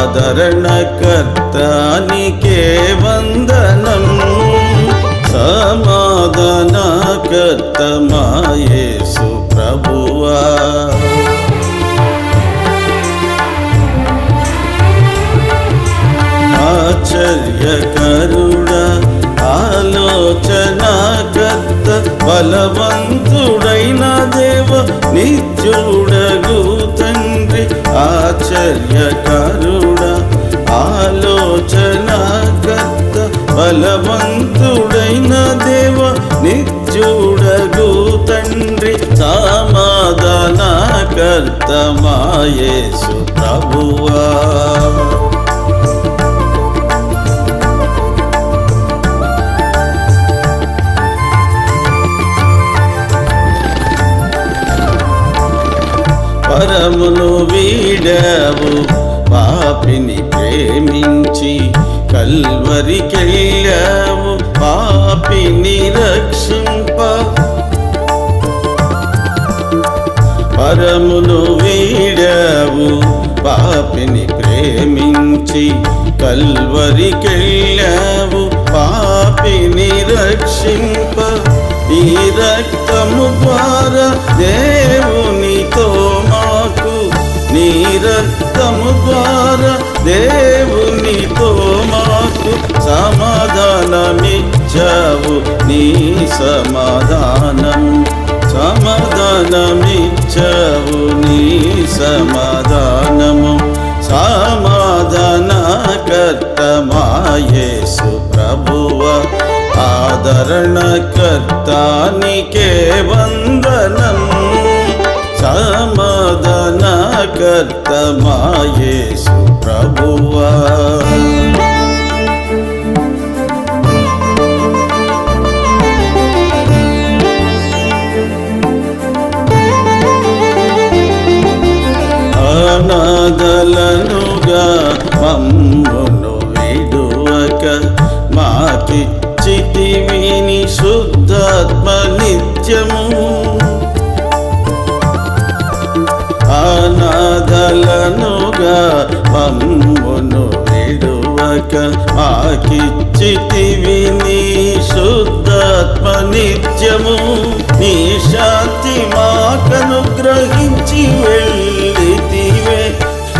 ఆదరణకర్తానికే వందనం. సమాధానకర్త మా యేసు ప్రభువా. ఆశ్చర్యకరుడా ఆలోచనాకర్త బలవంతుడైన దేవ నిత్యుడగు తండ్రి. ఆశ్చర్యకరుడా ఆలోచనాకర్త బలవంతుడైన దేవ నిత్యుడగు తండ్రి. సమాధానకర్త మా యేసు ప్రభువా. పరమును వీడావు పాపిని ప్రేమించి, కల్వరికెళ్ళావు పాపిని రక్షింప. పరమును వీడావు పాపిని ప్రేమించి, కల్వరికెళ్ళావు పాపిని రక్షింప. ఈ రక్తము ద్వారా దేవునితో మాకు, నీ రక్తము ద్వారా దేవునితో మాకు సమాధానమిచ్చావు. నీ సమాధానం సమాధానమిచ్చావు. నీ సమాధానము. సమాధానకర్త మా యేసు ప్రభువా. ఆదరణకర్తానికే వందనం. సమాధానకర్త మా యేసు ప్రభువా. అనాథలనుగా మమ్మును విడువక మాకిచ్చితివి నీ శుద్ధాత్మ నిత్యము. అనాథలనుగా మమ్మును విడువక మాకిచ్చితివి నీ శుద్ధాత్మ నిత్యము. నీ శాంతి మాకనుగ్రహించి వెళ్ళితివే.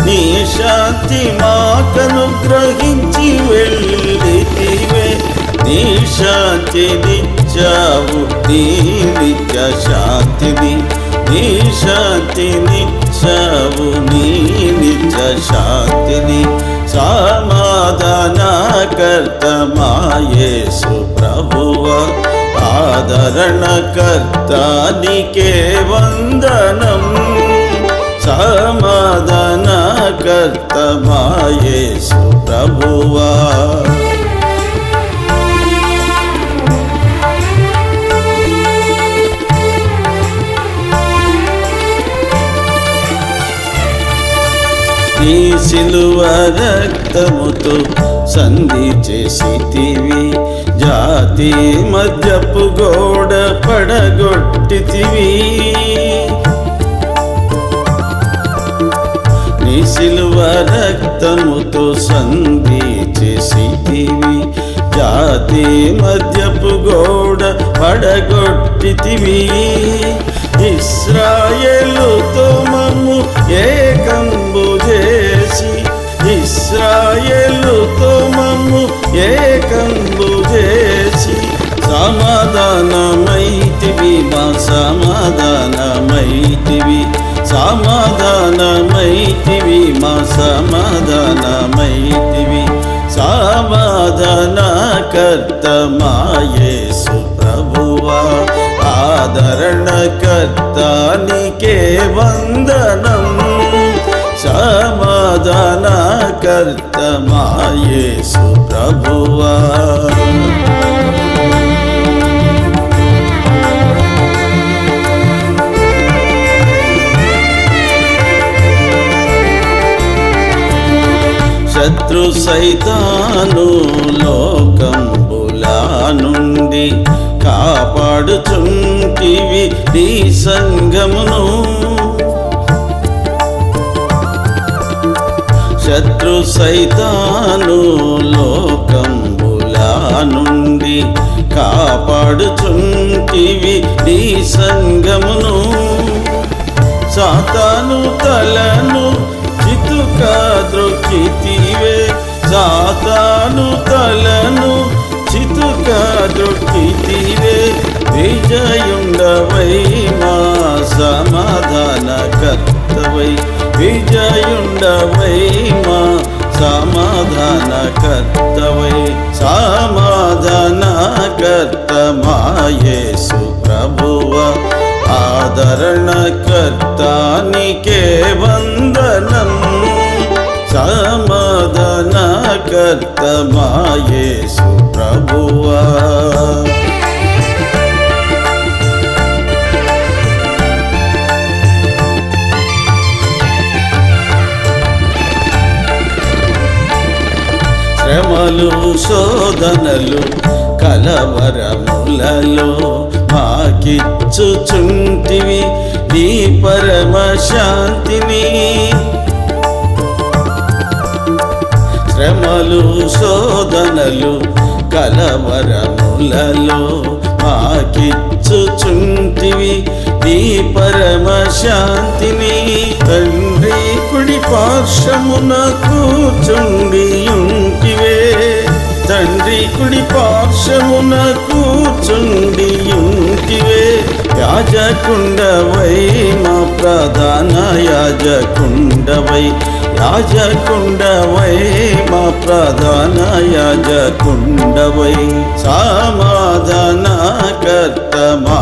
నీ శాంతి మాకనుగ్రహించి వెళ్ళితివే. నీ శాంతినిచ్చావు, నీ నిత్య శాంతిని. నీ శాంతినిచ్చావు, నీ నిత్య శాంతిని. సమాధానకర్త మా యేసు ప్రభువా. ఆదరణకర్తానికే వందనం. సమాధానకర్త మా యేసు ప్రభువా. నీ సిలువ రక్తముతో సంధి చేసితివి, జాతి మధ్యపు గోడ పడగొట్టితివి. నీ సిలువ రక్తముతో సంధి చేసితివి, జాతి మధ్యపు గోడ పడగొట్టితివి. ఇశ్రాయేలుతో మమ్ము ఏకంబు చేసి, ఇశ్రాయేలుతో మమ్ము ఏకంబు చేసి. సమాధానమైతివి మా సమాధానమైతివి. సమాధానమైతివి మా సమాధానమైతివి. సమాధానకర్త మా యేసు ప్రభువా. ఆదరణకర్తానికే వందనం. సమాధానకర్త మా యేసు ప్రభువా. శత్రు సైతాను లోకంబులా నుండి కాపాడుచుంటివి నీ సంఘమును. శత్రు సైతాను లోకంబులా నుండి కాపాడుచుంటివి నీ సంగమును. సాతాను తలను చితుకా ద్రొక్కితివే, సాతాను తలను చితుకా ద్రొక్కితివే. విజయుండవై మా సమాధానకర్తవై, విజయుండవై మా సమాధానకర్తవై. సమాధానకర్త మా యేసు ప్రభువా, ఆదరణకర్త నీకే వందనం. సమాధానకర్త మా యేసు ప్రభువా. శ్రమలు శోధనలు కలవరములలో మాకిచ్చుచుంటివి నీ పరమ శాంతిని. శ్రమలు శోధనలు కలవరములలో మాకిచ్చుచుంటివి నీ పరమ శాంతిని. తండ్రి కుడి పార్శ్వమున కూర్చుండియుంటివే, తండ్రి కుడి పార్శ్వమున కూర్చుండియుంటివే. యాజకుండవై మా ప్రధాన యాజకుండవై, యాజకుండవై మా ప్రధాన యాజకుండవై. సమాధానకర్త మా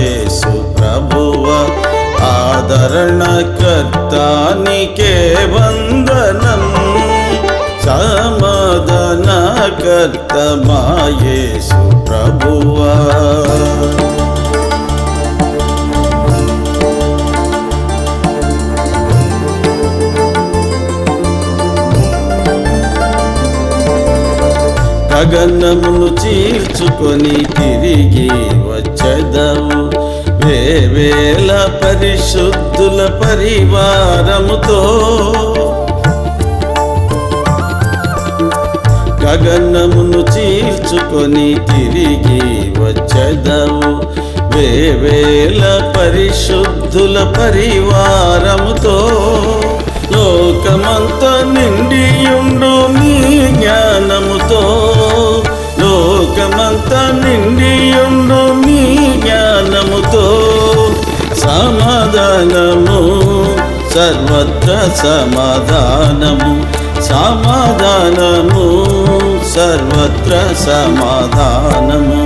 యేసు ప్రభువా, ఆదరణకర్త నీకే వందనం. సమాధానకర్త మా యేసు ప్రభువా. గగనమును చీల్చుకొని తిరిగి వచ్చెదవు, వేవేల పరిశుద్ధుల పరివారముతో. గగనమును చీల్చుకొని తిరిగి వచ్చెదవు, వేవేల పరిశుద్ధుల పరివారముతో. లోకమంతా నిండియుండు నీ జ్ఞానముతో, లోకమంతా నిండియుండు నీ జ్ఞానముతో. సమాధానము సర్వత్ర సమాధానము, సమాధానము సర్వత్ర సమాధానము.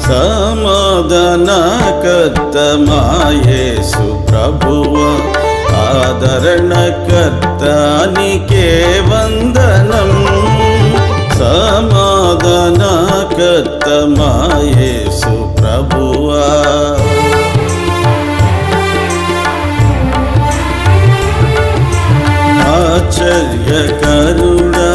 సమాధానకర్త మా యేసు ప్రభువా, ఆదరణకర్త నీకే వందనం. సమాధానకర్త మా యేసు ప్రభువా. ఆశ్చర్యకరుడా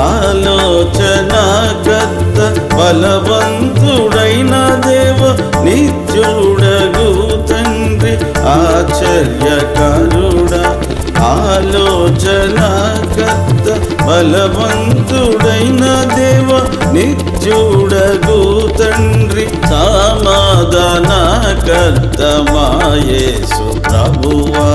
ఆలోచనకర్త బలవంతుడైన దేవ నిత్యుడగు తండ్రి. ఆశ్చర్యకరుడా ఆలోచనకర్త బలవంతుడైన దేవ నిత్యుడగు తండ్రి. సమాధానకర్త మా యేసు ప్రభువా.